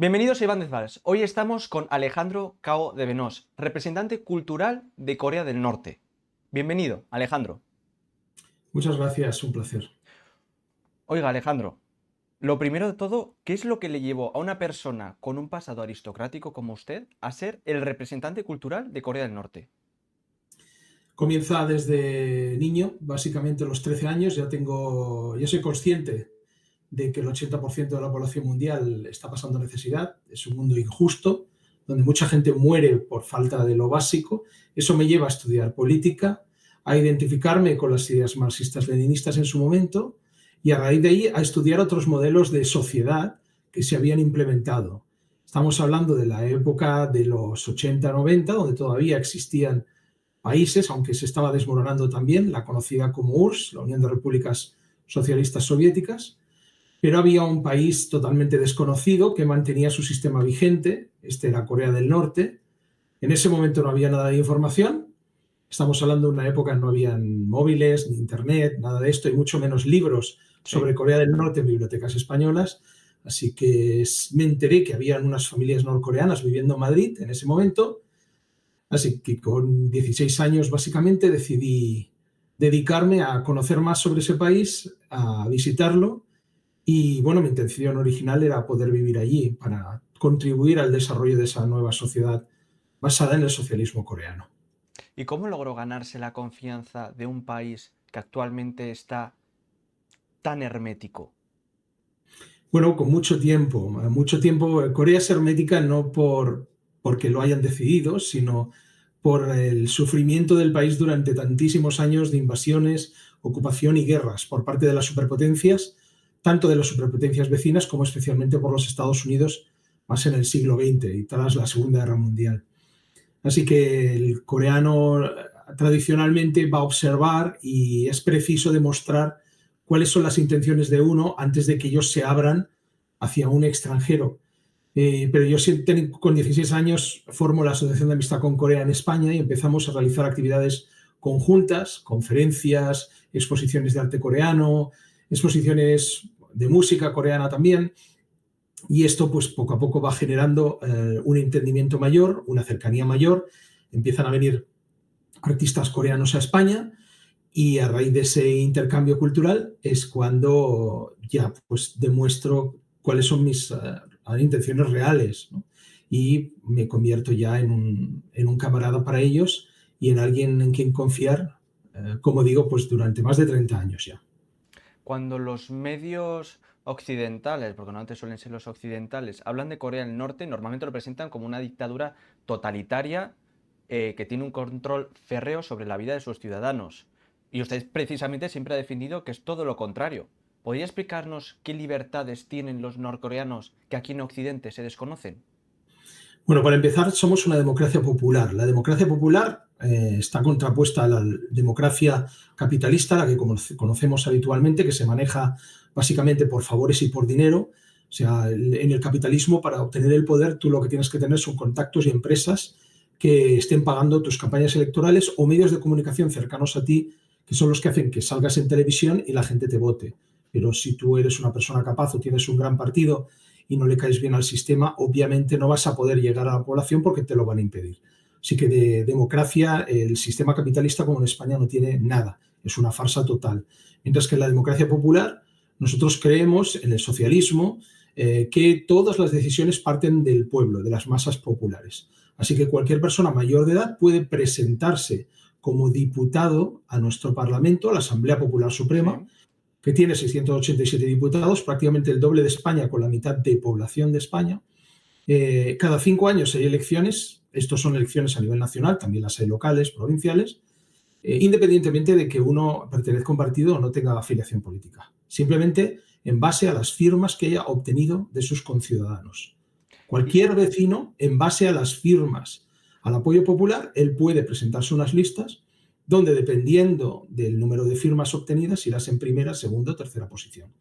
Bienvenidos a Iván Desvals. Hoy estamos con Alejandro Cao de Benós, representante cultural de Corea del Norte. Bienvenido, Alejandro. Muchas gracias, un placer. Oiga, Alejandro, lo primero de todo, ¿qué es lo que le llevó a una persona con un pasado aristocrático como usted a ser el representante cultural de Corea del Norte? Comienza desde niño, básicamente a los 13 años, ya soy consciente de que el 80% de la población mundial está pasando necesidad, es un mundo injusto, donde mucha gente muere por falta de lo básico. Eso me lleva a estudiar política, a identificarme con las ideas marxistas-leninistas en su momento y a raíz de ahí a estudiar otros modelos de sociedad que se habían implementado. Estamos hablando de la época de los 80-90, donde todavía existían países, aunque se estaba desmoronando también, la conocida como URSS, la Unión de Repúblicas Socialistas Soviéticas, pero había un país totalmente desconocido que mantenía su sistema vigente, este era Corea del Norte. En ese momento no había nada de información, estamos hablando de una época en que no habían móviles, ni internet, nada de esto, y mucho menos libros sobre Sí. Corea del Norte en bibliotecas españolas, así que me enteré que había unas familias norcoreanas viviendo en Madrid en ese momento. Así que con 16 años básicamente decidí dedicarme a conocer más sobre ese país, a visitarlo y bueno, mi intención original era poder vivir allí para contribuir al desarrollo de esa nueva sociedad basada en el socialismo coreano. ¿Y cómo logró ganarse la confianza de un país que actualmente está tan hermético? Bueno, con mucho tiempo. Corea es hermética no porque lo hayan decidido, sino por el sufrimiento del país durante tantísimos años de invasiones, ocupación y guerras por parte de las superpotencias, tanto de las superpotencias vecinas como especialmente por los Estados Unidos, más en el siglo XX y tras la Segunda Guerra Mundial. Así que el coreano tradicionalmente va a observar y es preciso demostrar cuáles son las intenciones de uno antes de que ellos se abran hacia un extranjero. Pero yo con 16 años formo la Asociación de Amistad con Corea en España y empezamos a realizar actividades conjuntas, conferencias, exposiciones de arte coreano, exposiciones de música coreana también. Y esto pues poco a poco va generando un entendimiento mayor, una cercanía mayor. Empiezan a venir artistas coreanos a España y a raíz de ese intercambio cultural es cuando ya pues demuestro cuáles son mis intenciones reales, ¿no? Y me convierto ya en un camarada para ellos y en alguien en quien confiar, como digo, pues durante más de 30 años ya. Cuando los medios occidentales, porque normalmente suelen ser los occidentales, hablan de Corea del Norte, normalmente lo presentan como una dictadura totalitaria que tiene un control férreo sobre la vida de sus ciudadanos. Y usted precisamente siempre ha defendido que es todo lo contrario. ¿Podría explicarnos qué libertades tienen los norcoreanos que aquí en Occidente se desconocen? Bueno, para empezar, somos una democracia popular. La democracia popular está contrapuesta a la democracia capitalista, la que conocemos habitualmente, que se maneja básicamente por favores y por dinero. O sea, en el capitalismo, para obtener el poder, tú lo que tienes que tener son contactos y empresas que estén pagando tus campañas electorales o medios de comunicación cercanos a ti, que son los que hacen que salgas en televisión y la gente te vote. Pero si tú eres una persona capaz o tienes un gran partido y no le caes bien al sistema, obviamente no vas a poder llegar a la población porque te lo van a impedir. Así que de democracia, el sistema capitalista como en España no tiene nada, es una farsa total. Mientras que en la democracia popular, nosotros creemos en el socialismo, que todas las decisiones parten del pueblo, de las masas populares. Así que cualquier persona mayor de edad puede presentarse como diputado a nuestro Parlamento, a la Asamblea Popular Sí. Suprema, que tiene 687 diputados, prácticamente el doble de España con la mitad de población de España. Cada 5 años hay elecciones, estos son elecciones a nivel nacional, también las hay locales, provinciales, independientemente de que uno pertenezca a un partido o no tenga afiliación política. Simplemente en base a las firmas que haya obtenido de sus conciudadanos. Y, Cualquier vecino, en base a las firmas, al apoyo popular, él puede presentarse unas listas donde, dependiendo del número de firmas obtenidas, irás en primera, segunda o tercera posición.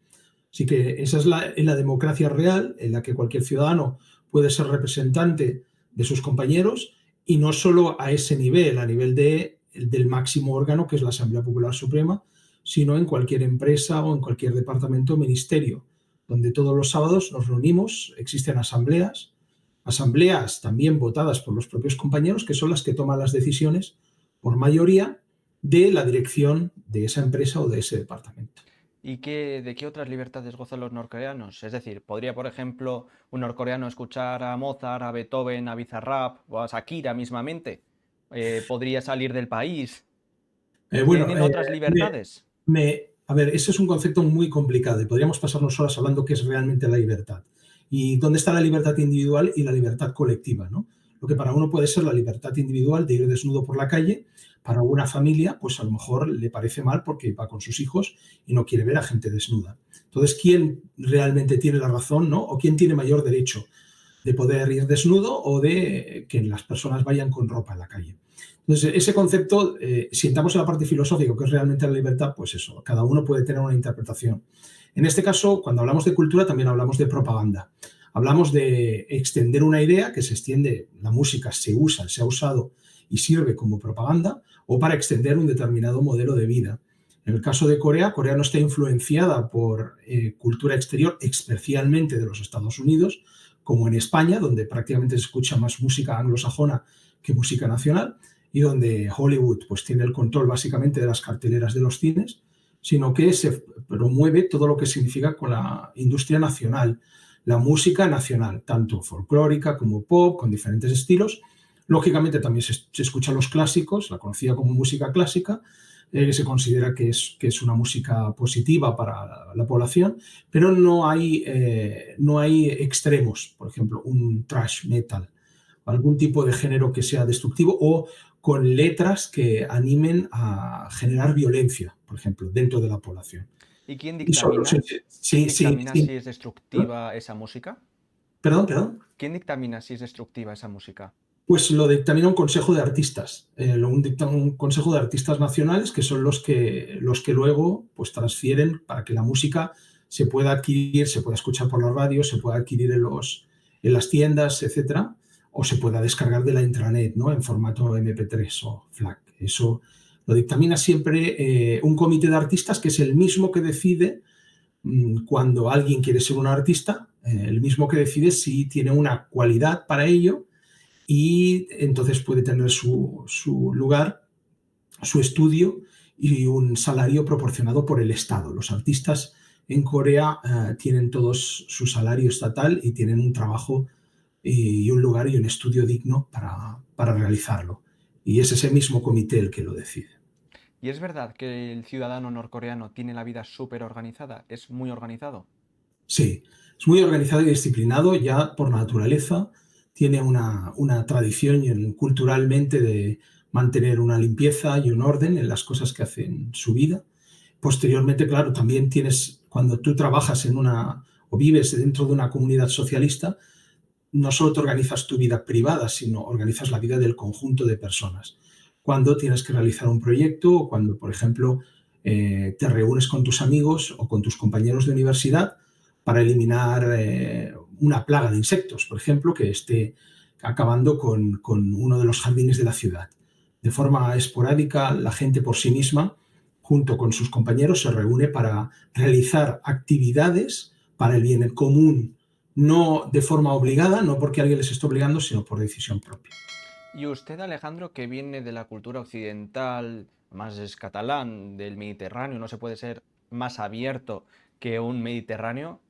Así que esa es la democracia real, en la que cualquier ciudadano puede ser representante de sus compañeros y no solo a ese nivel, a nivel del máximo órgano, que es la Asamblea Popular Suprema, sino en cualquier empresa o en cualquier departamento o ministerio. donde todos los sábados nos reunimos, existen asambleas también votadas por los propios compañeros, que son las que toman las decisiones por mayoría de la dirección de esa empresa o de ese departamento. ¿Y de qué otras libertades gozan los norcoreanos? Es decir, ¿podría, por ejemplo, un norcoreano escuchar a Mozart, a Beethoven, a Bizarrap o a Shakira mismamente? ¿Podría salir del país? Bueno, ¿Tienen otras libertades? a ver, ese es un concepto muy complicado y podríamos pasarnos horas hablando qué es realmente la libertad y dónde está la libertad individual y la libertad colectiva, ¿no? Lo que para uno puede ser la libertad individual de ir desnudo por la calle, para una familia, pues a lo mejor le parece mal porque va con sus hijos y no quiere ver a gente desnuda. Entonces, ¿quién realmente tiene la razón, ¿no? ¿O quién tiene mayor derecho de poder ir desnudo o de que las personas vayan con ropa en la calle? Entonces, ese concepto, si entramos en la parte filosófica, que es realmente la libertad, pues eso, cada uno puede tener una interpretación. En este caso, cuando hablamos de cultura, también hablamos de propaganda. Hablamos de extender una idea que se extiende, la música se ha usado y sirve como propaganda, o para extender un determinado modelo de vida. En el caso de Corea, Corea no está influenciada por cultura exterior, especialmente de los Estados Unidos, como en España, donde prácticamente se escucha más música anglosajona que música nacional, y donde Hollywood pues, tiene el control básicamente de las carteleras de los cines, sino que se promueve todo lo que significa con la industria nacional, la música nacional, tanto folclórica como pop, con diferentes estilos. Lógicamente también se escuchan los clásicos, la conocida como música clásica, que se considera que es una música positiva para la población, pero no hay extremos, por ejemplo, un thrash metal, algún tipo de género que sea destructivo o con letras que animen a generar violencia, por ejemplo, dentro de la población. ¿Y quién Y solo, dictamina? ¿Quién dictamina sí. si es destructiva esa música? Perdón. ¿Quién dictamina si es destructiva esa música? Pues lo dictamina un consejo de artistas, un consejo de artistas nacionales que son los que luego pues, transfieren para que la música se pueda adquirir, se pueda escuchar por la radio, se pueda adquirir en las tiendas, etcétera, o se pueda descargar de la intranet, ¿no? En formato MP3 o FLAC. Eso lo dictamina siempre un comité de artistas que es el mismo que decide cuando alguien quiere ser un artista, el mismo que decide si tiene una cualidad para ello y entonces puede tener su lugar, su estudio y un salario proporcionado por el Estado. Los artistas en Corea tienen todos su salario estatal y tienen un trabajo y un lugar y un estudio digno para realizarlo. Y es ese mismo comité el que lo decide. ¿Y es verdad que el ciudadano norcoreano tiene la vida súper organizada? ¿Es muy organizado? Sí, es muy organizado y disciplinado ya por naturaleza. Tiene una tradición culturalmente de mantener una limpieza y un orden en las cosas que hace en su vida. Posteriormente, claro, también tienes, cuando tú trabajas o vives dentro de una comunidad socialista, no solo te organizas tu vida privada, sino organizas la vida del conjunto de personas. Cuando tienes que realizar un proyecto o cuando, por ejemplo, te reúnes con tus amigos o con tus compañeros de universidad para eliminar una plaga de insectos, por ejemplo, que esté acabando con uno de los jardines de la ciudad. De forma esporádica, la gente por sí misma, junto con sus compañeros, se reúne para realizar actividades para el bien común, no de forma obligada, no porque alguien les esté obligando, sino por decisión propia. Y usted, Alejandro, que viene de la cultura occidental, más es catalán, del Mediterráneo, no se puede ser más abierto que un mediterráneo,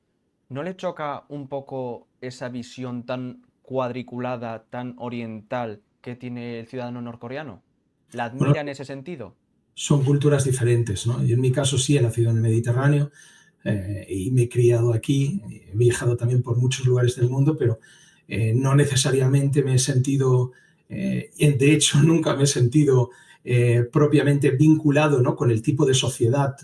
¿no le choca un poco esa visión tan cuadriculada, tan oriental que tiene el ciudadano norcoreano? ¿La Bueno, admira en ese sentido? son culturas diferentes, ¿no? Y en mi caso sí, he nacido en el Mediterráneo y me he criado aquí, he viajado también por muchos lugares del mundo, pero no necesariamente me he sentido, de hecho nunca me he sentido propiamente vinculado, ¿no? Con el tipo de sociedad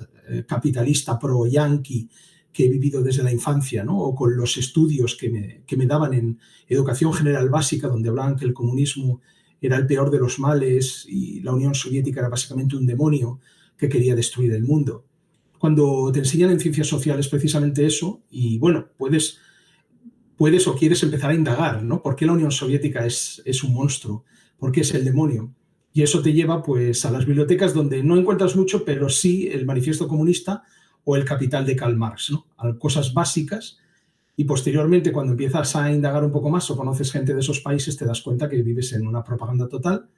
capitalista pro-yanqui que he vivido desde la infancia, ¿no? O con los estudios que me daban en educación general básica, donde hablaban que el comunismo era el peor de los males y la Unión Soviética era básicamente un demonio que quería destruir el mundo. Cuando te enseñan en ciencias sociales precisamente eso, y bueno, puedes o quieres empezar a indagar, ¿no? ¿Por qué la Unión Soviética es un monstruo? ¿Por qué es el demonio? Y eso te lleva pues a las bibliotecas donde no encuentras mucho, pero sí el manifiesto comunista o El Capital de Karl Marx, ¿no? Cosas básicas, y posteriormente cuando empiezas a indagar un poco más o conoces gente de esos países te das cuenta que vives en una propaganda total.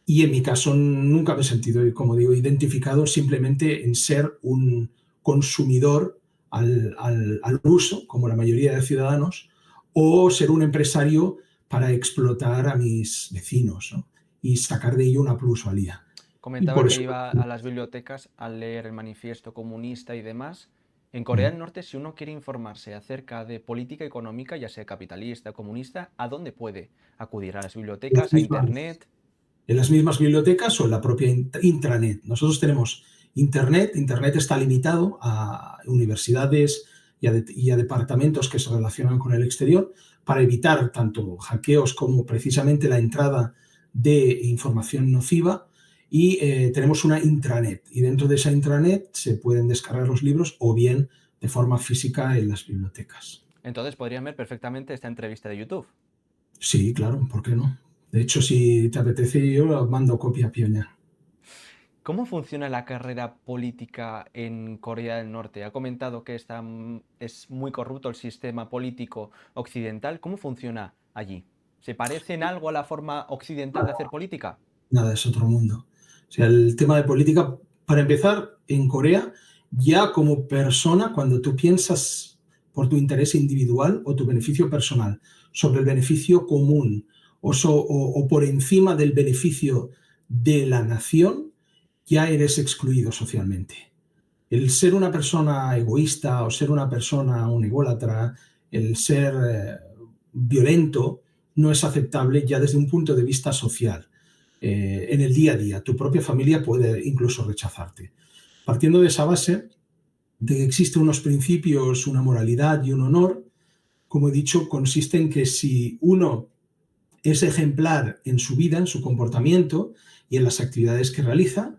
Y en mi caso nunca me he sentido, como digo, identificado simplemente en ser un consumidor al uso, como la mayoría de ciudadanos, o ser un empresario para explotar a mis vecinos, ¿no? Y sacar de ello una plusvalía. Y Comentaba por que eso... iba a las bibliotecas a leer el manifiesto comunista y demás. En Corea Mm. del Norte, si uno quiere informarse acerca de política económica, ya sea capitalista o comunista, ¿a dónde puede acudir? ¿A las Las bibliotecas, a mismas, internet? en las mismas bibliotecas o en la propia intranet. Nosotros tenemos internet. Internet está limitado a universidades y a departamentos que se relacionan con el exterior para evitar tanto hackeos como precisamente la entrada de información nociva. Y tenemos una intranet. Y dentro de esa intranet se pueden descargar los libros o bien de forma física en las bibliotecas. Entonces podrían ver perfectamente esta entrevista de YouTube. Sí, claro, ¿por qué no? De hecho, si te apetece, yo mando copia a Pyongyang. ¿Cómo funciona la carrera política en Corea del Norte? Ha comentado que es muy corrupto el sistema político occidental. ¿Cómo funciona allí? ¿Se parece en algo a la forma occidental de hacer política? Nada, es otro mundo. O sea, el tema de política, para empezar, en Corea, ya como persona, cuando tú piensas por tu interés individual o tu beneficio personal sobre el beneficio común o por encima del beneficio de la nación, ya eres excluido socialmente. El ser una persona egoísta o ser una persona un ególatra, el ser violento, no es aceptable ya desde un punto de vista social. En el día a día, tu propia familia puede incluso rechazarte. Partiendo de esa base, de que existen unos principios, una moralidad y un honor, como he dicho, consiste en que si uno es ejemplar en su vida, en su comportamiento y en las actividades que realiza,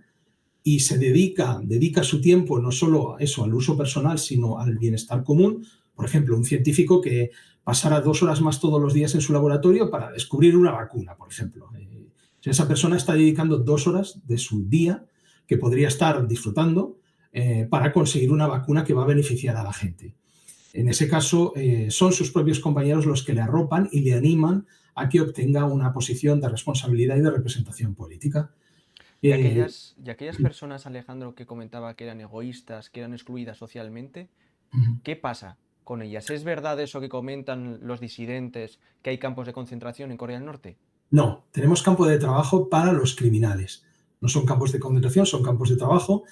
y se dedica su tiempo no solo a eso, al uso personal, sino al bienestar común. Por ejemplo, un científico que pasara 2 horas más todos los días en su laboratorio para descubrir una vacuna, por ejemplo. Esa persona está dedicando 2 horas de su día que podría estar disfrutando para conseguir una vacuna que va a beneficiar a la gente. En ese caso, son sus propios compañeros los que le arropan y le animan a que obtenga una posición de responsabilidad y de representación política. Eh, Y aquellas personas, Alejandro, que comentaba que eran egoístas, que eran excluidas socialmente, ¿qué pasa con ellas? ¿Es verdad eso que comentan los disidentes, que hay campos de concentración en Corea del Norte? No, tenemos campo de trabajo para los criminales. No son campos de concentración, son campos de trabajo.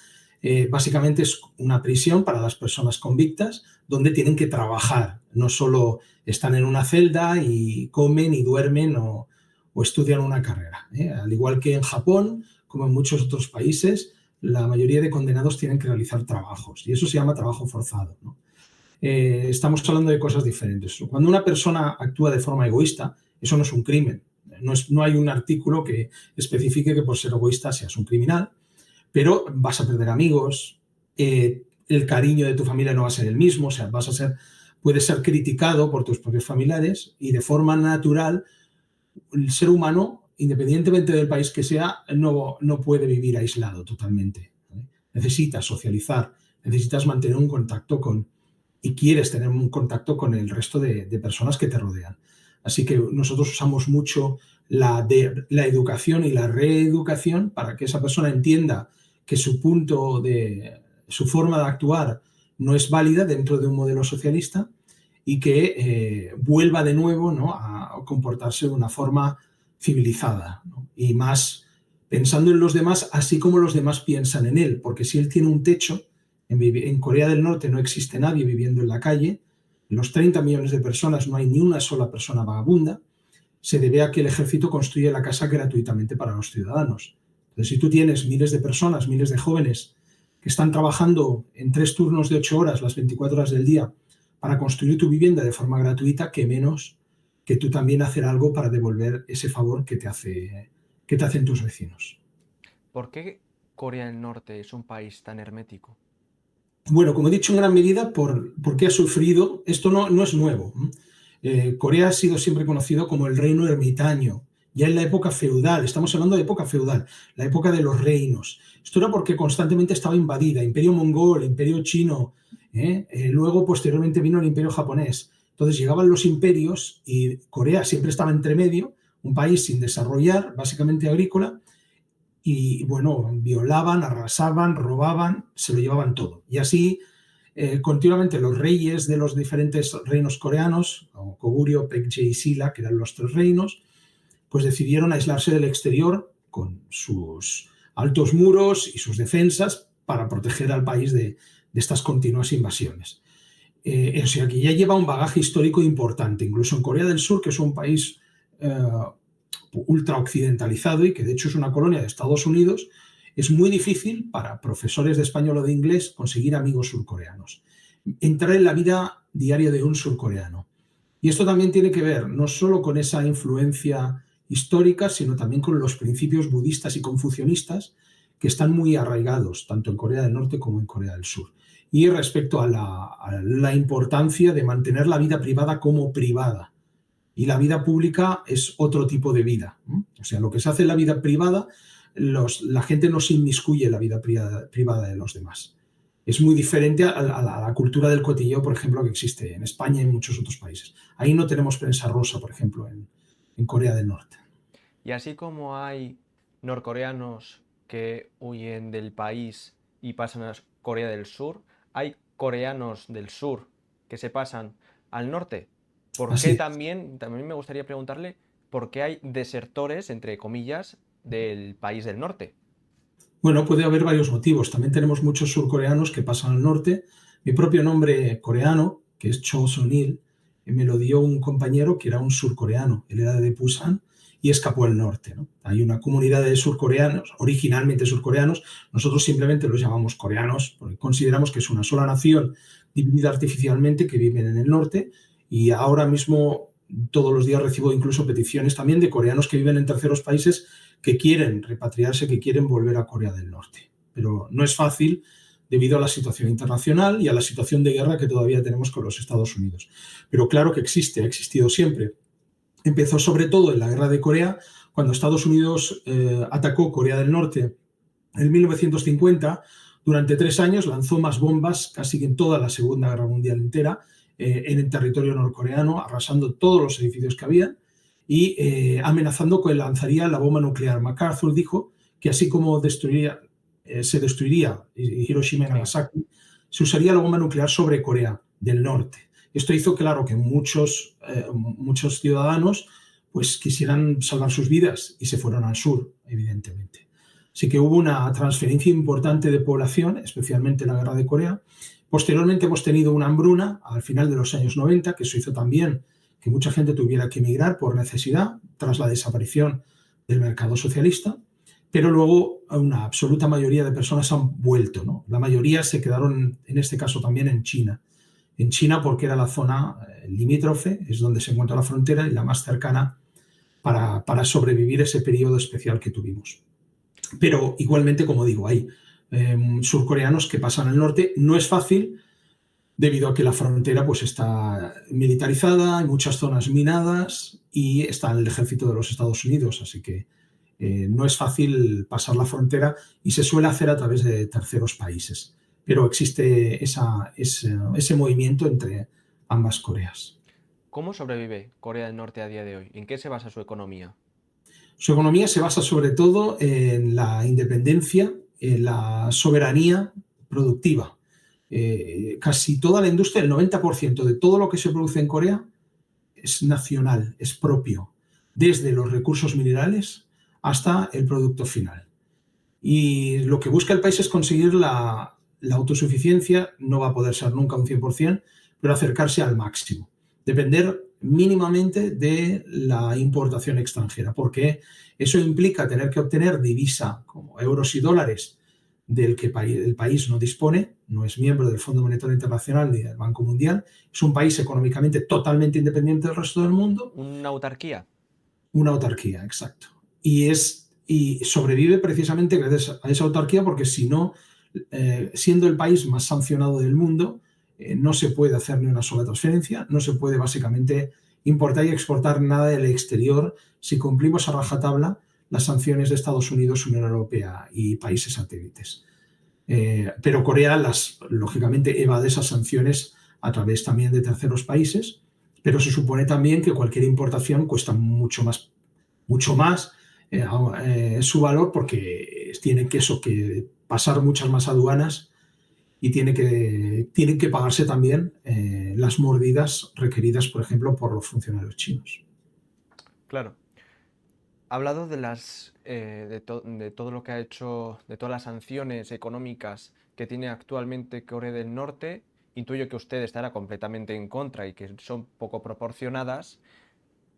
Básicamente es una prisión para las personas convictas donde tienen que trabajar. No solo están en una celda y comen y duermen o estudian una carrera. Al igual que en Japón, como en muchos otros países, la mayoría de condenados tienen que realizar trabajos y eso se llama trabajo forzado, ¿no? Estamos hablando de cosas diferentes. Cuando una persona actúa de forma egoísta, eso no es un crimen. No hay un artículo que especifique que por ser egoísta seas un criminal, pero vas a perder amigos, el cariño de tu familia no va a ser el mismo, o sea, puedes ser criticado por tus propios familiares y de forma natural el ser humano, independientemente del país que sea, no puede vivir aislado totalmente, ¿vale? Necesitas socializar, necesitas mantener un contacto y quieres tener un contacto con el resto de personas que te rodean. Así que nosotros usamos mucho la educación y la reeducación para que esa persona entienda que su forma de actuar no es válida dentro de un modelo socialista y que vuelva de nuevo, ¿no?, a comportarse de una forma civilizada, ¿no? Y más pensando en los demás así como los demás piensan en él, porque si él tiene un techo, en Corea del Norte no existe nadie viviendo en la calle, en los 30 millones de personas no hay ni una sola persona vagabunda, se debe a que el ejército construye la casa gratuitamente para los ciudadanos. Entonces, si tú tienes miles de personas, miles de jóvenes que están trabajando en 3 turnos de 8 horas, las 24 horas del día, para construir tu vivienda de forma gratuita, qué menos que tú también hacer algo para devolver ese favor que te hacen tus vecinos. ¿Por qué Corea del Norte es un país tan hermético? Bueno, como he dicho en gran medida, porque ha sufrido, esto no es nuevo. Corea ha sido siempre conocido como el reino ermitaño ya en la época feudal, estamos hablando de época feudal, la época de los reinos. Esto era porque constantemente estaba invadida, Imperio mongol, Imperio chino, luego posteriormente vino el Imperio japonés. Entonces llegaban los imperios y Corea siempre estaba entre medio, un país sin desarrollar, básicamente agrícola, y bueno, violaban, arrasaban, robaban, se lo llevaban todo. Y así continuamente los reyes de los diferentes reinos coreanos, Goguryeo, Baekje y Silla, que eran los tres reinos, pues decidieron aislarse del exterior con sus altos muros y sus defensas para proteger al país de estas continuas invasiones. O sea que ya lleva un bagaje histórico importante, incluso en Corea del Sur, que es un país ultra occidentalizado y que de hecho es una colonia de Estados Unidos, es muy difícil para profesores de español o de inglés conseguir amigos surcoreanos. Entrar en la vida diaria de un surcoreano. Y esto también tiene que ver no solo con esa influencia histórica, sino también con los principios budistas y confucionistas que están muy arraigados tanto en Corea del Norte como en Corea del Sur. Y respecto a la importancia de mantener la vida privada como privada. Y la vida pública es otro tipo de vida. O sea, lo que se hace en la vida privada, la gente no se inmiscuye en la vida privada de los demás. Es muy diferente a la cultura del cotilleo, por ejemplo, que existe en España y en muchos otros países. Ahí no tenemos prensa rosa, por ejemplo, en Corea del Norte. Y así como hay norcoreanos que huyen del país y pasan a Corea del Sur, hay coreanos del sur que se pasan al norte. ¿Por Así qué es. también me gustaría preguntarle por qué hay desertores, entre comillas, del país del norte? Bueno, puede haber varios motivos. También tenemos muchos surcoreanos que pasan al norte. Mi propio nombre coreano, que es Cho Son-il, me lo dio un compañero que era un surcoreano. Él era de Busan y escapó al norte, ¿no? Hay una comunidad de surcoreanos, originalmente surcoreanos. Nosotros simplemente los llamamos coreanos porque consideramos que es una sola nación dividida artificialmente que viven en el norte. Y ahora mismo todos los días recibo incluso peticiones también de coreanos que viven en terceros países que quieren repatriarse, que quieren volver a Corea del Norte. Pero no es fácil debido a la situación internacional y a la situación de guerra que todavía tenemos con los Estados Unidos. Pero claro que existe, ha existido siempre. Empezó sobre todo en la guerra de Corea, cuando Estados Unidos atacó Corea del Norte en 1950. Durante 3 años lanzó más bombas casi que en toda la Segunda Guerra Mundial entera en el territorio norcoreano, arrasando todos los edificios que había y amenazando que lanzaría la bomba nuclear. MacArthur dijo que así como se destruiría Hiroshima y Nagasaki, se usaría la bomba nuclear sobre Corea del Norte. Esto hizo claro que muchos ciudadanos pues, quisieran salvar sus vidas y se fueron al sur, evidentemente. Así que hubo una transferencia importante de población, especialmente en la guerra de Corea. Posteriormente hemos tenido una hambruna al final de los años 90, que eso hizo también que mucha gente tuviera que emigrar por necesidad tras la desaparición del mercado socialista, pero luego una absoluta mayoría de personas han vuelto, ¿no? La mayoría se quedaron, en este caso también en China. En China porque era la zona limítrofe, es donde se encuentra la frontera y la más cercana para sobrevivir ese periodo especial que tuvimos. Pero igualmente, como digo, hay surcoreanos que pasan al norte. No es fácil debido a que la frontera pues, está militarizada, hay muchas zonas minadas y está el ejército de los Estados Unidos, así que no es fácil pasar la frontera y se suele hacer a través de terceros países. Pero existe ese movimiento entre ambas Coreas. ¿Cómo sobrevive Corea del Norte a día de hoy? ¿En qué se basa su economía? Su economía se basa sobre todo en la independencia, en la soberanía productiva. Casi toda la industria, el 90% de todo lo que se produce en Corea es nacional, es propio, desde los recursos minerales hasta el producto final. Y lo que busca el país es conseguir la autosuficiencia, no va a poder ser nunca un 100%, pero acercarse al máximo. Depender mínimamente de la importación extranjera, porque eso implica tener que obtener divisa como euros y dólares del que el país no dispone, no es miembro del Fondo Monetario Internacional ni del Banco Mundial, es un país económicamente totalmente independiente del resto del mundo. ¿Una autarquía? Una autarquía, exacto. Y sobrevive precisamente gracias a esa autarquía porque si no, siendo el país más sancionado del mundo, no se puede hacer ni una sola transferencia, no se puede básicamente importar y exportar nada del exterior si cumplimos a rajatabla las sanciones de Estados Unidos, Unión Europea y países satélites. Pero Corea, lógicamente, evade esas sanciones a través también de terceros países, pero se supone también que cualquier importación cuesta mucho más su valor, porque tienen que pasar muchas más aduanas y tienen que pagarse también las mordidas requeridas, por ejemplo, por los funcionarios chinos. Claro. Ha hablado de todo lo que ha hecho, de todas las sanciones económicas que tiene actualmente Corea del Norte. Intuyo que usted estará completamente en contra y que son poco proporcionadas,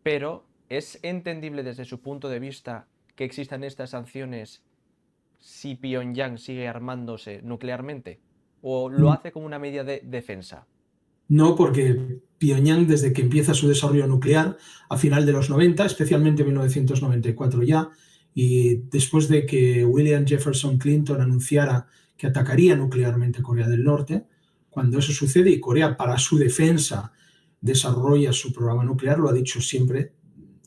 pero ¿es entendible desde su punto de vista que existan estas sanciones si Pyongyang sigue armándose nuclearmente? ¿O lo hace como una medida de defensa? No, porque Pyongyang, desde que empieza su desarrollo nuclear a final de los 90, especialmente en 1994 ya, y después de que William Jefferson Clinton anunciara que atacaría nuclearmente Corea del Norte, cuando eso sucede y Corea, para su defensa, desarrolla su programa nuclear, lo ha dicho siempre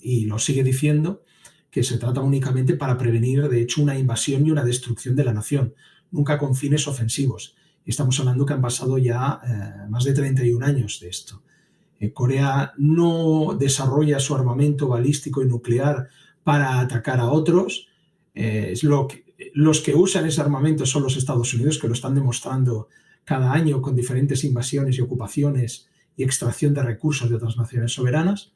y lo sigue diciendo, que se trata únicamente para prevenir, de hecho, una invasión y una destrucción de la nación, nunca con fines ofensivos. Y estamos hablando que han pasado ya más de 31 años de esto. Corea no desarrolla su armamento balístico y nuclear para atacar a otros. Los que usan ese armamento son los Estados Unidos, que lo están demostrando cada año con diferentes invasiones y ocupaciones y extracción de recursos de otras naciones soberanas.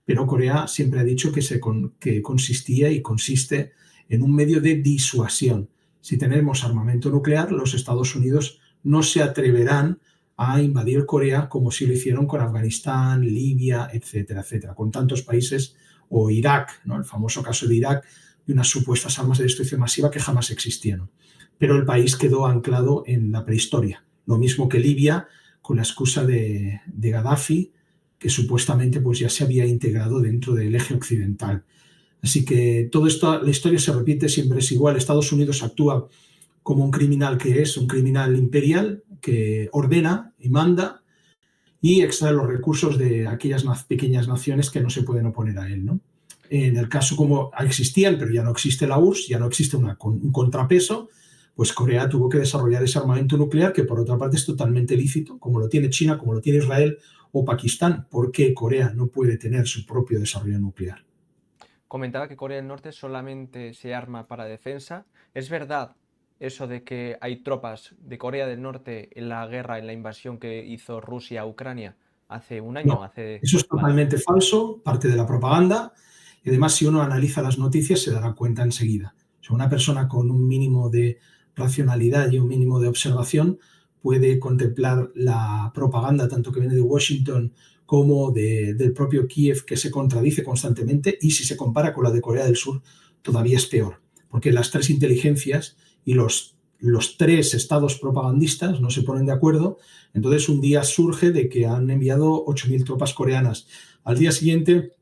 Pero Corea siempre ha dicho que consistía y consiste en un medio de disuasión. Si tenemos armamento nuclear, los Estados Unidos no se atreverán a invadir Corea como si lo hicieron con Afganistán, Libia, etcétera, etcétera, con tantos países, o Irak, ¿no? El famoso caso de Irak, de unas supuestas armas de destrucción masiva que jamás existieron. Pero el país quedó anclado en la prehistoria, lo mismo que Libia, con la excusa de Gaddafi, que supuestamente pues ya se había integrado dentro del eje occidental. Así que todo esto, la historia se repite, siempre es igual. Estados Unidos actúa como un criminal que es, un criminal imperial que ordena y manda y extrae los recursos de aquellas pequeñas naciones que no se pueden oponer a él, ¿no? En el caso como existían, pero ya no existe la URSS, ya no existe un contrapeso, pues Corea tuvo que desarrollar ese armamento nuclear, que por otra parte es totalmente lícito, como lo tiene China, como lo tiene Israel o Pakistán. ¿Por qué Corea no puede tener su propio desarrollo nuclear? Comentaba que Corea del Norte solamente se arma para defensa. ¿Es verdad eso de que hay tropas de Corea del Norte en la guerra, en la invasión que hizo Rusia a Ucrania hace un año? No, eso es Vale. totalmente falso, parte de la propaganda. Y además, si uno analiza las noticias, se dará cuenta enseguida. O sea, una persona con un mínimo de racionalidad y un mínimo de observación puede contemplar la propaganda, tanto que viene de Washington como del propio Kiev, que se contradice constantemente, y si se compara con la de Corea del Sur, todavía es peor, porque las tres inteligencias y los tres estados propagandistas no se ponen de acuerdo. Entonces un día surge de que han enviado 8.000 tropas coreanas. Al día siguiente,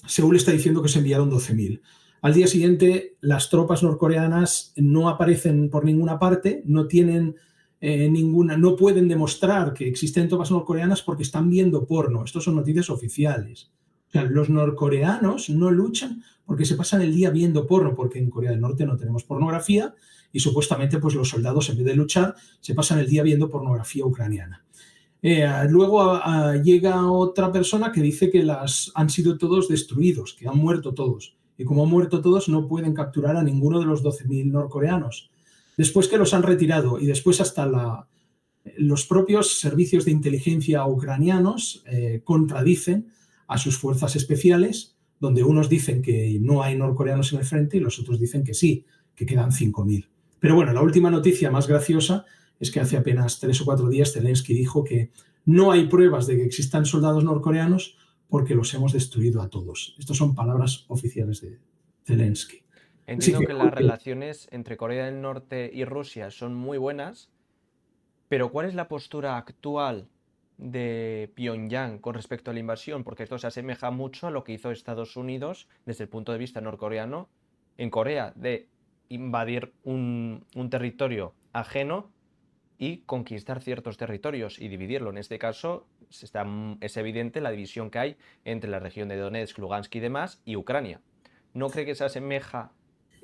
Seúl está diciendo que se enviaron 12.000. Al día siguiente, las tropas norcoreanas no aparecen por ninguna parte, no tienen no pueden demostrar que existen tropas norcoreanas porque están viendo porno. Estos son noticias oficiales. O sea, los norcoreanos no luchan porque se pasan el día viendo porno, porque en Corea del Norte no tenemos pornografía y supuestamente pues los soldados en vez de luchar se pasan el día viendo pornografía ucraniana. Luego llega otra persona que dice que han sido todos destruidos, que han muerto todos. Y como han muerto todos, no pueden capturar a ninguno de los 12.000 norcoreanos. Después que los han retirado y después hasta los propios servicios de inteligencia ucranianos contradicen a sus fuerzas especiales, donde unos dicen que no hay norcoreanos en el frente y los otros dicen que sí, que quedan 5.000. Pero bueno, la última noticia más graciosa es que hace apenas 3 o 4 días Zelensky dijo que no hay pruebas de que existan soldados norcoreanos porque los hemos destruido a todos. Estas son palabras oficiales de Zelensky. Así Entiendo que, que las relaciones entre Corea del Norte y Rusia son muy buenas, pero ¿cuál es la postura actual de Pyongyang con respecto a la invasión? Porque esto se asemeja mucho a lo que hizo Estados Unidos desde el punto de vista norcoreano en Corea, de invadir un territorio ajeno y conquistar ciertos territorios y dividirlo. En este caso es evidente la división que hay entre la región de Donetsk, Lugansk y demás y Ucrania. ¿No cree que se asemeja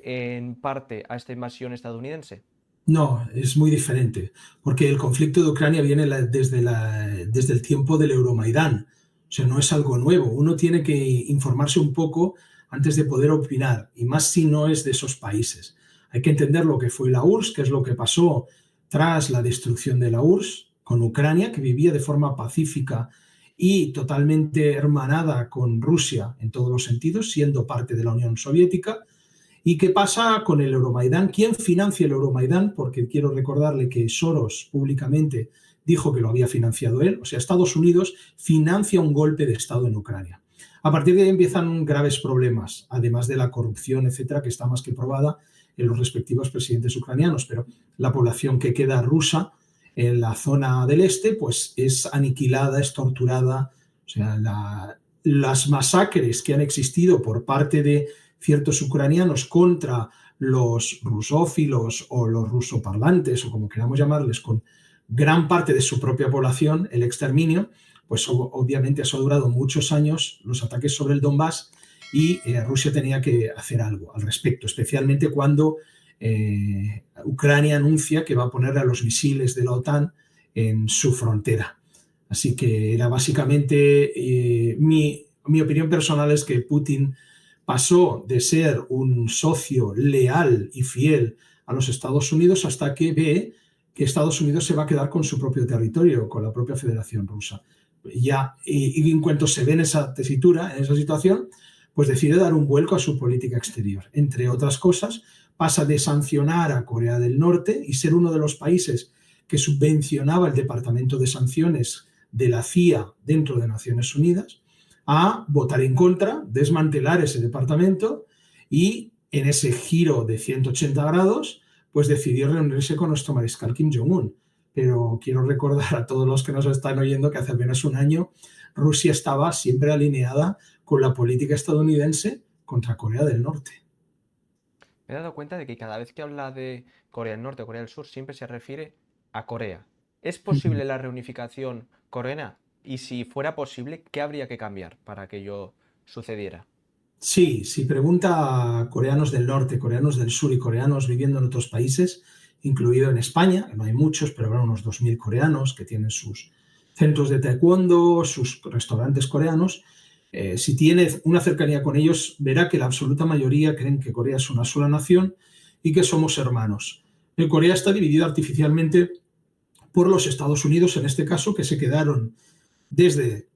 en parte a esta invasión estadounidense? No, es muy diferente, porque el conflicto de Ucrania viene desde el tiempo del Euromaidán. O sea, no es algo nuevo. Uno tiene que informarse un poco antes de poder opinar, y más si no es de esos países. Hay que entender lo que fue la URSS, qué es lo que pasó tras la destrucción de la URSS con Ucrania, que vivía de forma pacífica y totalmente hermanada con Rusia en todos los sentidos, siendo parte de la Unión Soviética. ¿Y qué pasa con el Euromaidán? ¿Quién financia el Euromaidán? Porque quiero recordarle que Soros públicamente dijo que lo había financiado él. O sea, Estados Unidos financia un golpe de Estado en Ucrania. A partir de ahí empiezan graves problemas, además de la corrupción, etcétera, que está más que probada en los respectivos presidentes ucranianos. Pero la población que queda rusa en la zona del este, pues es aniquilada, es torturada. O sea, las masacres que han existido por parte de ciertos ucranianos contra los rusófilos o los rusoparlantes, o como queramos llamarles, con gran parte de su propia población, el exterminio, pues obviamente eso ha durado muchos años, los ataques sobre el Donbass, y Rusia tenía que hacer algo al respecto, especialmente cuando Ucrania anuncia que va a poner a los misiles de la OTAN en su frontera. Así que era básicamente mi opinión personal es que Putin pasó de ser un socio leal y fiel a los Estados Unidos hasta que ve que Estados Unidos se va a quedar con su propio territorio, con la propia Federación Rusa. Y en cuanto se ve en esa tesitura, en esa situación, pues decide dar un vuelco a su política exterior. Entre otras cosas, pasa de sancionar a Corea del Norte y ser uno de los países que subvencionaba el Departamento de Sanciones de la CIA dentro de Naciones Unidas, a votar en contra, desmantelar ese departamento y en ese giro de 180 grados, pues decidió reunirse con nuestro mariscal Kim Jong-un. Pero quiero recordar a todos los que nos están oyendo que hace apenas un año Rusia estaba siempre alineada con la política estadounidense contra Corea del Norte. Me he dado cuenta de que cada vez que habla de Corea del Norte o Corea del Sur siempre se refiere a Corea. ¿Es posible la reunificación coreana? Y si fuera posible, ¿qué habría que cambiar para que ello sucediera? Sí, si pregunta a coreanos del norte, coreanos del sur y coreanos viviendo en otros países, incluido en España, que no hay muchos, pero habrá unos 2.000 coreanos que tienen sus centros de taekwondo, sus restaurantes coreanos. Si tiene una cercanía con ellos, verá que la absoluta mayoría creen que Corea es una sola nación y que somos hermanos. Corea está dividida artificialmente por los Estados Unidos, en este caso, que se quedaron desde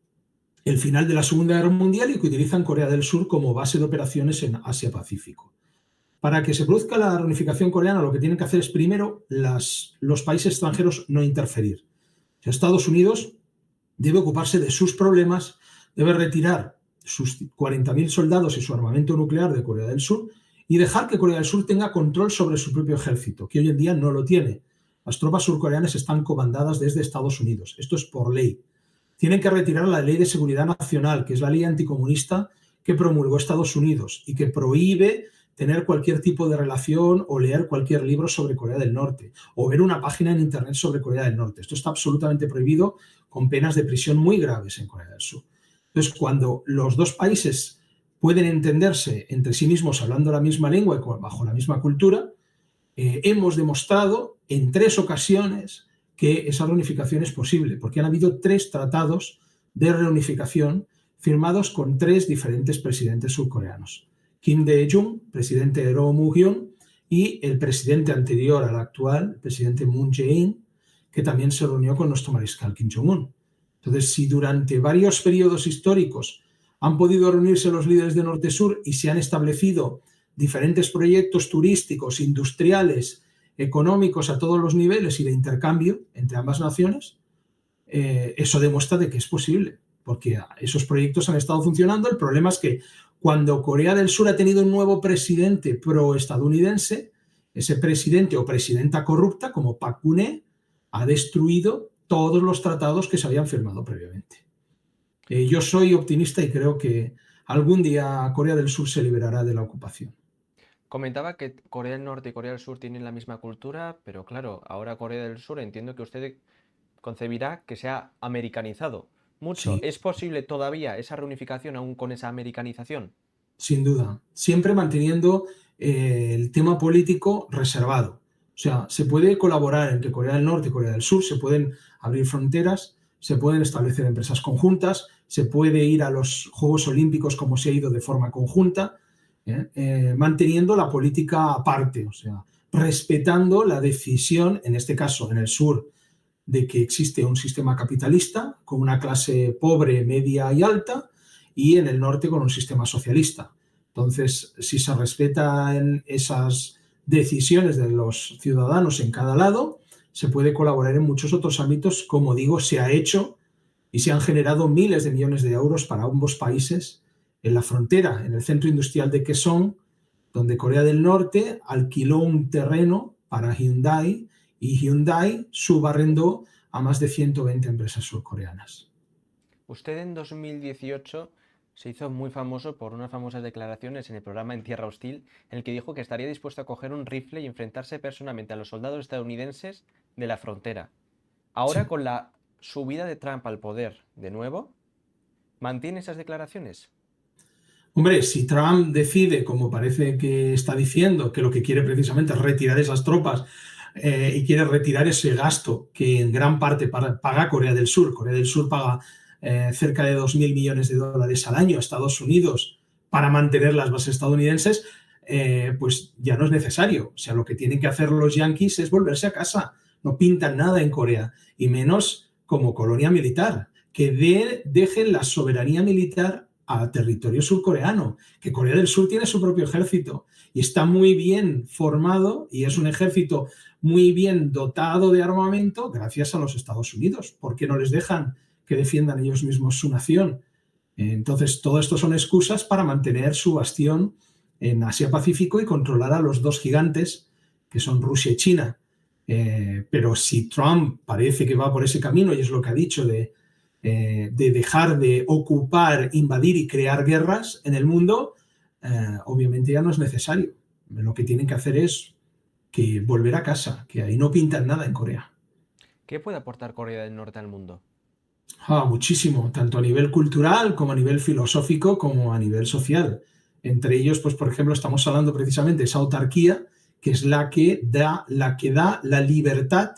el final de la Segunda Guerra Mundial y que utilizan Corea del Sur como base de operaciones en Asia-Pacífico. Para que se produzca la reunificación coreana, lo que tienen que hacer es primero los países extranjeros no interferir. Estados Unidos debe ocuparse de sus problemas, debe retirar sus 40.000 soldados y su armamento nuclear de Corea del Sur y dejar que Corea del Sur tenga control sobre su propio ejército, que hoy en día no lo tiene. Las tropas surcoreanas están comandadas desde Estados Unidos. Esto es por ley. Tienen que retirar la Ley de Seguridad Nacional, que es la ley anticomunista que promulgó Estados Unidos y que prohíbe tener cualquier tipo de relación o leer cualquier libro sobre Corea del Norte o ver una página en Internet sobre Corea del Norte. Esto está absolutamente prohibido con penas de prisión muy graves en Corea del Sur. Entonces, cuando los dos países pueden entenderse entre sí mismos hablando la misma lengua y bajo la misma cultura, hemos demostrado en 3 ocasiones que esa reunificación es posible, porque han habido 3 tratados de reunificación firmados con 3 diferentes presidentes surcoreanos. Kim Dae-jung, presidente de Roh Moo-hyun, y el presidente anterior al actual, el presidente Moon Jae-in, que también se reunió con nuestro mariscal Kim Jong-un. Entonces, si durante varios periodos históricos han podido reunirse los líderes de Norte-Sur y se han establecido diferentes proyectos turísticos, industriales, económicos a todos los niveles y de intercambio entre ambas naciones, eso demuestra de que es posible, porque esos proyectos han estado funcionando. El problema es que cuando Corea del Sur ha tenido un nuevo presidente pro-estadounidense, ese presidente o presidenta corrupta, como Park Geun-hye, ha destruido todos los tratados que se habían firmado previamente. Yo soy optimista y creo que algún día Corea del Sur se liberará de la ocupación. Comentaba que Corea del Norte y Corea del Sur tienen la misma cultura, pero claro, ahora Corea del Sur entiendo que usted concebirá que se ha americanizado mucho. Sí, ¿Es posible todavía esa reunificación aún con esa americanización? sin duda. Siempre manteniendo el tema político reservado. O sea, se puede colaborar entre Corea del Norte y Corea del Sur, se pueden abrir fronteras, se pueden establecer empresas conjuntas, se puede ir a los Juegos Olímpicos como se ha ido de forma conjunta, manteniendo la política aparte, o sea, respetando la decisión, en este caso en el sur, de que existe un sistema capitalista con una clase pobre, media y alta, y en el norte con un sistema socialista. Entonces, si se respetan esas decisiones de los ciudadanos en cada lado, se puede colaborar en muchos otros ámbitos. Como digo, se ha hecho y se han generado miles de millones de euros para ambos países en la frontera, en el centro industrial de Kaesong, donde Corea del Norte alquiló un terreno para Hyundai y Hyundai subarrendó a más de 120 empresas surcoreanas. Usted en 2018 se hizo muy famoso por unas famosas declaraciones en el programa En Tierra Hostil, en el que dijo que estaría dispuesto a coger un rifle y enfrentarse personalmente a los soldados estadounidenses de la frontera. Ahora, Sí. con la subida de Trump al poder de nuevo, ¿mantiene esas declaraciones? Hombre, si Trump decide, como parece que está diciendo, que lo que quiere precisamente es retirar esas tropas y quiere retirar ese gasto que en gran parte paga Corea del Sur paga cerca de 2.000 millones de dólares al año a Estados Unidos para mantener las bases estadounidenses, pues ya no es necesario. O sea, lo que tienen que hacer los yanquis es volverse a casa. No pintan nada en Corea, y menos como colonia militar. Que dejen la soberanía militar a territorio surcoreano, que Corea del Sur tiene su propio ejército y está muy bien formado y es un ejército muy bien dotado de armamento gracias a los Estados Unidos. ¿Por qué no les dejan que defiendan ellos mismos su nación? Entonces, todo esto son excusas para mantener su bastión en Asia-Pacífico y controlar a los dos gigantes que son Rusia y China. Pero si Trump parece que va por ese camino, y es lo que ha dicho, de dejar de ocupar, invadir y crear guerras en el mundo, obviamente ya no es necesario. Lo que tienen que hacer es que volver a casa, que ahí no pintan nada en Corea. ¿Qué puede aportar Corea del Norte al mundo? Muchísimo, tanto a nivel cultural como a nivel filosófico como a nivel social. Entre ellos, pues por ejemplo, estamos hablando precisamente de esa autarquía, que es la que da la libertad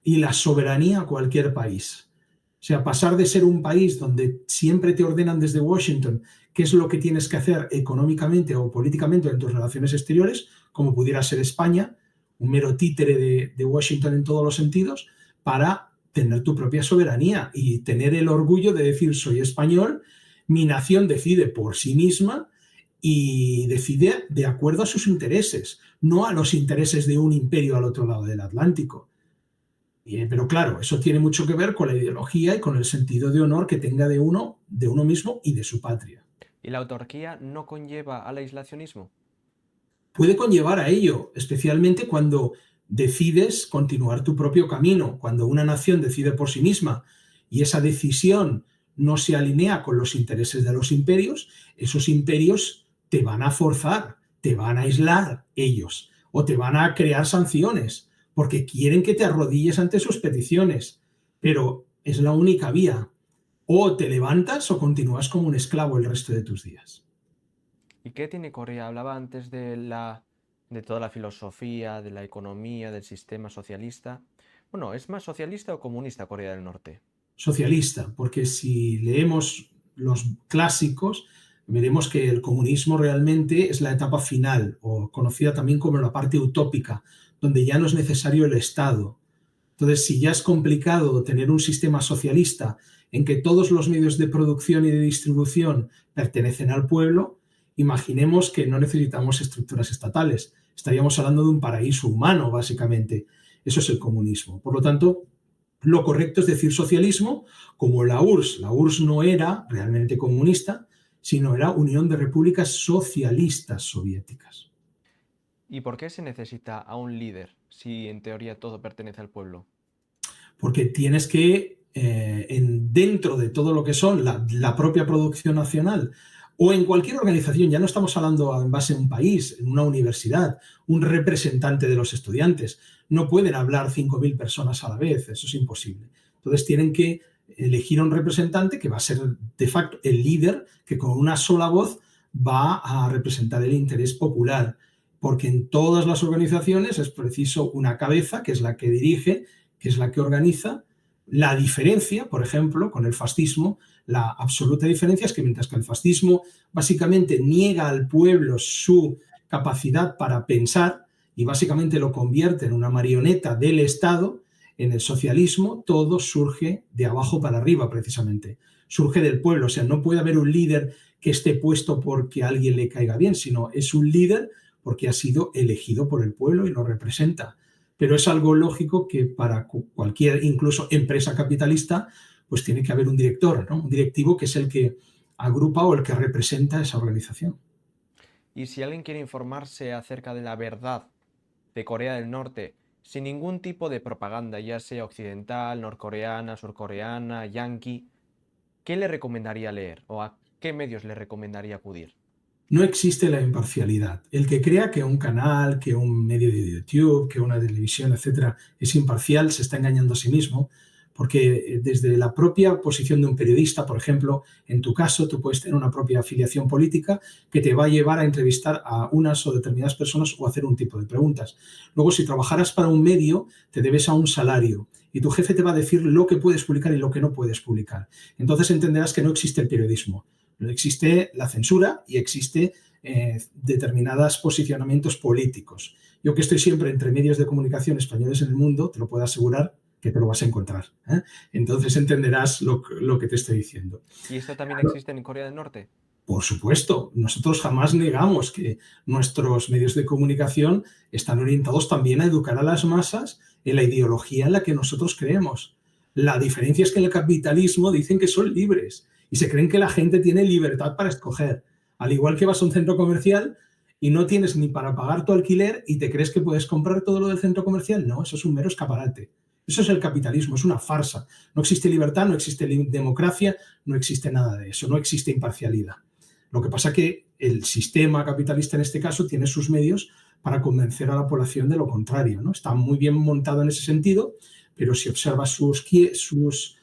y la soberanía a cualquier país. O sea, pasar de ser un país donde siempre te ordenan desde Washington qué es lo que tienes que hacer económicamente o políticamente en tus relaciones exteriores, como pudiera ser España, un mero títere de Washington en todos los sentidos, para tener tu propia soberanía y tener el orgullo de decir soy español, mi nación decide por sí misma y decide de acuerdo a sus intereses, no a los intereses de un imperio al otro lado del Atlántico. Pero claro, eso tiene mucho que ver con la ideología y con el sentido de honor que tenga de uno mismo y de su patria. ¿Y la autarquía no conlleva al aislacionismo? Puede conllevar a ello, especialmente cuando decides continuar tu propio camino, cuando una nación decide por sí misma y esa decisión no se alinea con los intereses de los imperios, esos imperios te van a forzar, te van a aislar ellos o te van a crear sanciones porque quieren que te arrodilles ante sus peticiones. Pero es la única vía. O te levantas o continúas como un esclavo el resto de tus días. ¿Y qué tiene Corea? Hablaba antes de toda la filosofía, de la economía, del sistema socialista. Bueno, ¿es más socialista o comunista Corea del Norte? Socialista, porque si leemos los clásicos, veremos que el comunismo realmente es la etapa final, o conocida también como la parte utópica, donde ya no es necesario el Estado. Entonces, si ya es complicado tener un sistema socialista en que todos los medios de producción y de distribución pertenecen al pueblo, imaginemos que no necesitamos estructuras estatales. Estaríamos hablando de un paraíso humano, básicamente. Eso es el comunismo. Por lo tanto, lo correcto es decir socialismo, como la URSS. La URSS no era realmente comunista, sino era Unión de Repúblicas Socialistas Soviéticas. ¿Y por qué se necesita a un líder si en teoría todo pertenece al pueblo? Porque tienes que, dentro de todo lo que son la propia producción nacional O en cualquier organización, ya no estamos hablando en base a un país, en una universidad, un representante de los estudiantes. No pueden hablar 5.000 personas a la vez, eso es imposible. Entonces tienen que elegir a un representante que va a ser de facto el líder, que con una sola voz va a representar el interés popular, porque en todas las organizaciones es preciso una cabeza, que es la que dirige, que es la que organiza. La diferencia, por ejemplo, con el fascismo, la absoluta diferencia es que mientras que el fascismo básicamente niega al pueblo su capacidad para pensar y básicamente lo convierte en una marioneta del Estado, en el socialismo todo surge de abajo para arriba precisamente, surge del pueblo, o sea, no puede haber un líder que esté puesto porque a alguien le caiga bien, sino es un líder porque ha sido elegido por el pueblo y lo representa. Pero es algo lógico que para cualquier, incluso empresa capitalista, pues tiene que haber un director, ¿no? Un directivo que es el que agrupa o el que representa esa organización. Y si alguien quiere informarse acerca de la verdad de Corea del Norte, sin ningún tipo de propaganda, ya sea occidental, norcoreana, surcoreana, yanqui, ¿qué le recomendaría leer o a qué medios le recomendaría acudir? No existe la imparcialidad. El que crea que un canal, que un medio de YouTube, que una televisión, etcétera, es imparcial, se está engañando a sí mismo, porque desde la propia posición de un periodista, por ejemplo, en tu caso, tú puedes tener una propia afiliación política que te va a llevar a entrevistar a unas o determinadas personas o hacer un tipo de preguntas. Luego, si trabajaras para un medio, te debes a un salario y tu jefe te va a decir lo que puedes publicar y lo que no puedes publicar. Entonces entenderás que no existe el periodismo. Existe la censura y existe determinados posicionamientos políticos. Yo que estoy siempre entre medios de comunicación españoles en el mundo, te lo puedo asegurar que te lo vas a encontrar. Entonces entenderás lo que te estoy diciendo. ¿Y esto también existe en Corea del Norte? Por supuesto, nosotros jamás negamos que nuestros medios de comunicación están orientados también a educar a las masas en la ideología en la que nosotros creemos. La diferencia es que en el capitalismo dicen que son libres y se creen que la gente tiene libertad para escoger. Al igual que vas a un centro comercial y no tienes ni para pagar tu alquiler y te crees que puedes comprar todo lo del centro comercial, no, eso es un mero escaparate. Eso es el capitalismo, es una farsa. No existe libertad, no existe democracia, no existe nada de eso, no existe imparcialidad. Lo que pasa es que el sistema capitalista en este caso tiene sus medios para convencer a la población de lo contrario, ¿no? Está muy bien montado en ese sentido, pero si observas sus quiebres,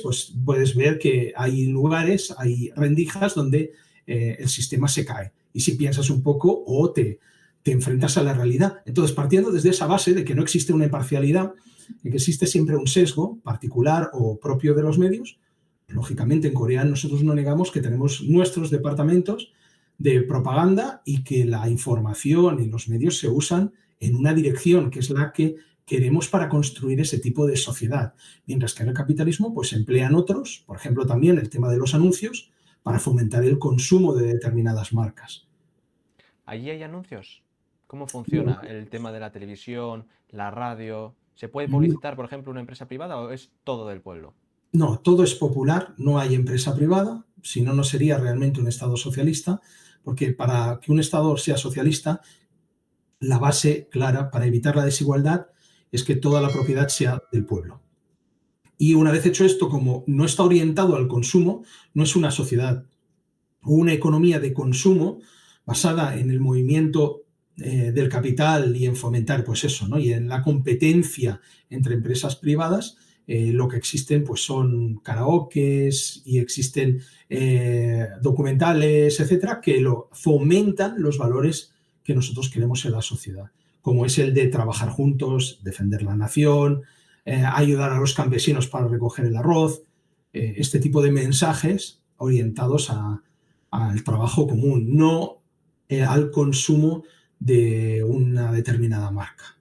pues puedes ver que hay lugares, hay rendijas donde el sistema se cae. Y si piensas un poco o te enfrentas a la realidad. Entonces, partiendo desde esa base de que no existe una imparcialidad, de que existe siempre un sesgo particular o propio de los medios, lógicamente en Corea nosotros no negamos que tenemos nuestros departamentos de propaganda y que la información y los medios se usan en una dirección que es la que queremos para construir ese tipo de sociedad. Mientras que en el capitalismo pues se emplean otros, por ejemplo también el tema de los anuncios, para fomentar el consumo de determinadas marcas. ¿Allí hay anuncios? ¿Cómo funciona el tema de la televisión, la radio? ¿Se puede publicitar, por ejemplo, una empresa privada o es todo del pueblo? No, todo es popular, no hay empresa privada, si no, no sería realmente un Estado socialista, porque para que un Estado sea socialista, la base clara para evitar la desigualdad es que toda la propiedad sea del pueblo. Y una vez hecho esto, como no está orientado al consumo, no es una sociedad o una economía de consumo basada en el movimiento del capital y en fomentar, pues eso, ¿no? Y en la competencia entre empresas privadas, lo que existen pues son karaokes y existen documentales, etcétera, que fomentan los valores que nosotros queremos en la sociedad, como es el de trabajar juntos, defender la nación, ayudar a los campesinos para recoger el arroz, este tipo de mensajes orientados al trabajo común, no al consumo de una determinada marca.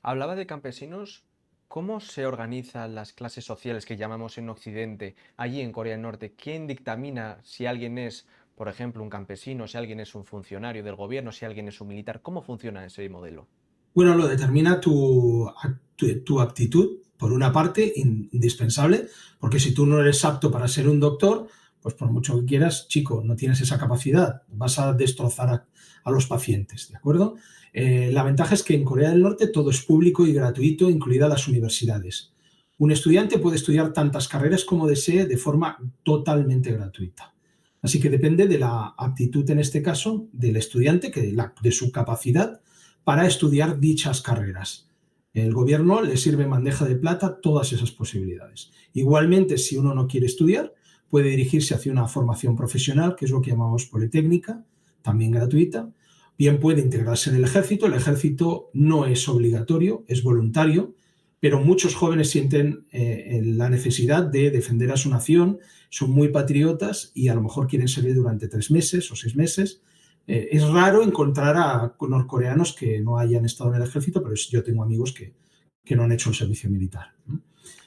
Hablaba de campesinos. ¿Cómo se organizan las clases sociales que llamamos en Occidente, allí en Corea del Norte? ¿Quién dictamina si alguien es, por ejemplo, un campesino, si alguien es un funcionario del gobierno, si alguien es un militar? ¿Cómo funciona ese modelo? Bueno, lo determina tu aptitud, por una parte, indispensable, porque si tú no eres apto para ser un doctor, pues por mucho que quieras, chico, no tienes esa capacidad, vas a destrozar a los pacientes, ¿de acuerdo? La ventaja es que en Corea del Norte todo es público y gratuito, incluidas las universidades. Un estudiante puede estudiar tantas carreras como desee de forma totalmente gratuita. Así que depende de la aptitud, en este caso, del estudiante, de su capacidad para estudiar dichas carreras. El gobierno le sirve en bandeja de plata todas esas posibilidades. Igualmente, si uno no quiere estudiar, puede dirigirse hacia una formación profesional, que es lo que llamamos politécnica, también gratuita. Bien puede integrarse en el ejército. El ejército no es obligatorio, es voluntario, pero muchos jóvenes sienten la necesidad de defender a su nación, son muy patriotas y a lo mejor quieren servir durante 3 meses o 6 meses. Es raro encontrar a norcoreanos que no hayan estado en el ejército, pero yo tengo amigos que no han hecho el servicio militar.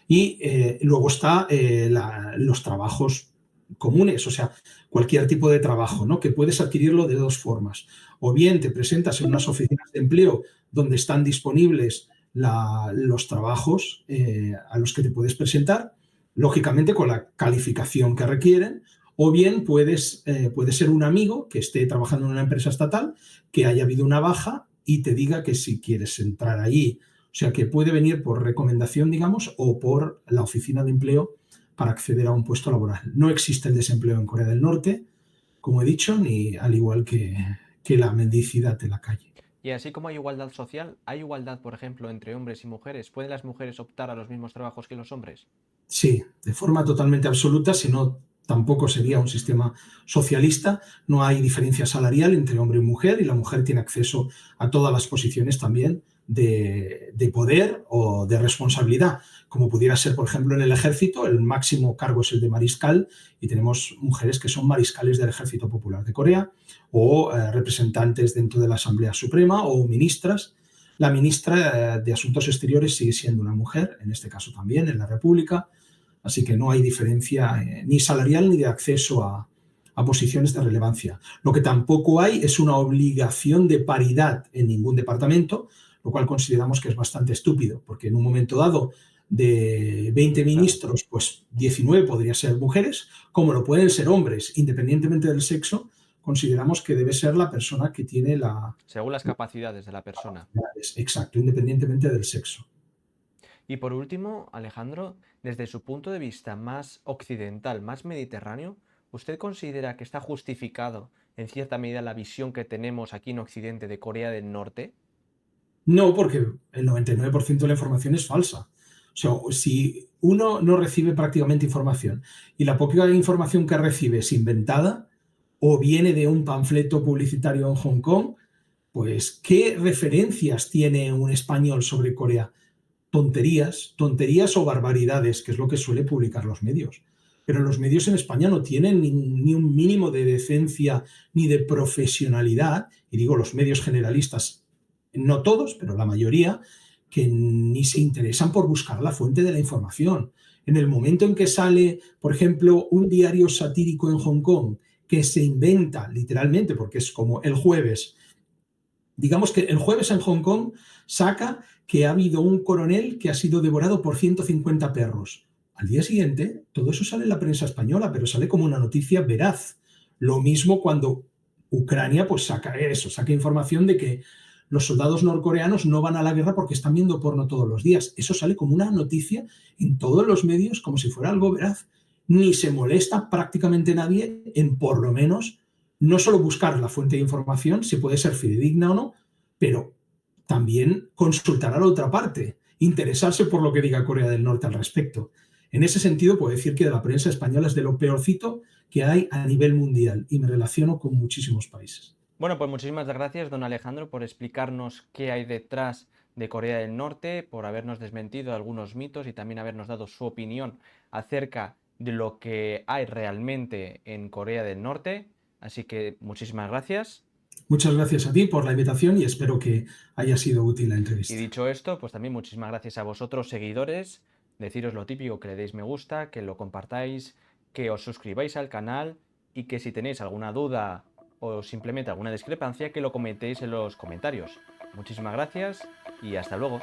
Y luego está los trabajos comunes, o sea, cualquier tipo de trabajo, ¿no? Que puedes adquirirlo de dos formas. O bien te presentas en unas oficinas de empleo donde están disponibles los trabajos a los que te puedes presentar, lógicamente con la calificación que requieren, o bien puede ser un amigo que esté trabajando en una empresa estatal, que haya habido una baja y te diga que si quieres entrar allí. O sea, que puede venir por recomendación, digamos, o por la oficina de empleo para acceder a un puesto laboral. No existe el desempleo en Corea del Norte, como he dicho, ni al igual que la mendicidad en la calle. Y así como hay igualdad social, ¿hay igualdad, por ejemplo, entre hombres y mujeres? ¿Pueden las mujeres optar a los mismos trabajos que los hombres? Sí, de forma totalmente absoluta, si no, tampoco sería un sistema socialista. No hay diferencia salarial entre hombre y mujer y la mujer tiene acceso a todas las posiciones también de poder o de responsabilidad, como pudiera ser, por ejemplo, en el ejército. El máximo cargo es el de mariscal y tenemos mujeres que son mariscales del Ejército Popular de Corea o representantes dentro de la Asamblea Suprema o ministras. La ministra de Asuntos Exteriores sigue siendo una mujer, en este caso también, en la República, así que no hay diferencia ni salarial ni de acceso a posiciones de relevancia. Lo que tampoco hay es una obligación de paridad en ningún departamento, lo cual consideramos que es bastante estúpido, porque en un momento dado de 20 ministros, pues 19 podrían ser mujeres, como lo pueden ser hombres, independientemente del sexo. Consideramos que debe ser la persona que tiene Según las capacidades de la persona. exacto, independientemente del sexo. Y por último, Alejandro, desde su punto de vista más occidental, más mediterráneo, ¿usted considera que está justificado en cierta medida la visión que tenemos aquí en Occidente de Corea del Norte? No, porque el 99% de la información es falsa. O sea, si uno no recibe prácticamente información y la poca información que recibe es inventada o viene de un panfleto publicitario en Hong Kong, pues ¿qué referencias tiene un español sobre Corea? Tonterías o barbaridades, que es lo que suele publicar los medios. Pero los medios en España no tienen ni un mínimo de decencia ni de profesionalidad, y digo los medios generalistas, no todos, pero la mayoría, que ni se interesan por buscar la fuente de la información. En el momento en que sale, por ejemplo, un diario satírico en Hong Kong que se inventa literalmente, porque es como el jueves, digamos que el jueves en Hong Kong saca que ha habido un coronel que ha sido devorado por 150 perros. Al día siguiente, todo eso sale en la prensa española, pero sale como una noticia veraz. Lo mismo cuando Ucrania pues saca información de que los soldados norcoreanos no van a la guerra porque están viendo porno todos los días. Eso sale como una noticia en todos los medios como si fuera algo veraz. Ni se molesta prácticamente nadie en por lo menos no solo buscar la fuente de información, si puede ser fidedigna o no, pero también consultar a la otra parte, interesarse por lo que diga Corea del Norte al respecto. En ese sentido, puedo decir que la prensa española es de lo peorcito que hay a nivel mundial y me relaciono con muchísimos países. Bueno, pues muchísimas gracias, don Alejandro, por explicarnos qué hay detrás de Corea del Norte, por habernos desmentido algunos mitos y también habernos dado su opinión acerca de lo que hay realmente en Corea del Norte. Así que muchísimas gracias. Muchas gracias a ti por la invitación y espero que haya sido útil la Y entrevista. dicho esto, pues también muchísimas gracias a vosotros, seguidores. Deciros lo típico, que le deis me gusta, que lo compartáis, que os suscribáis al canal y que si tenéis alguna duda o simplemente alguna discrepancia, que lo comentéis en los comentarios. Muchísimas gracias y hasta luego.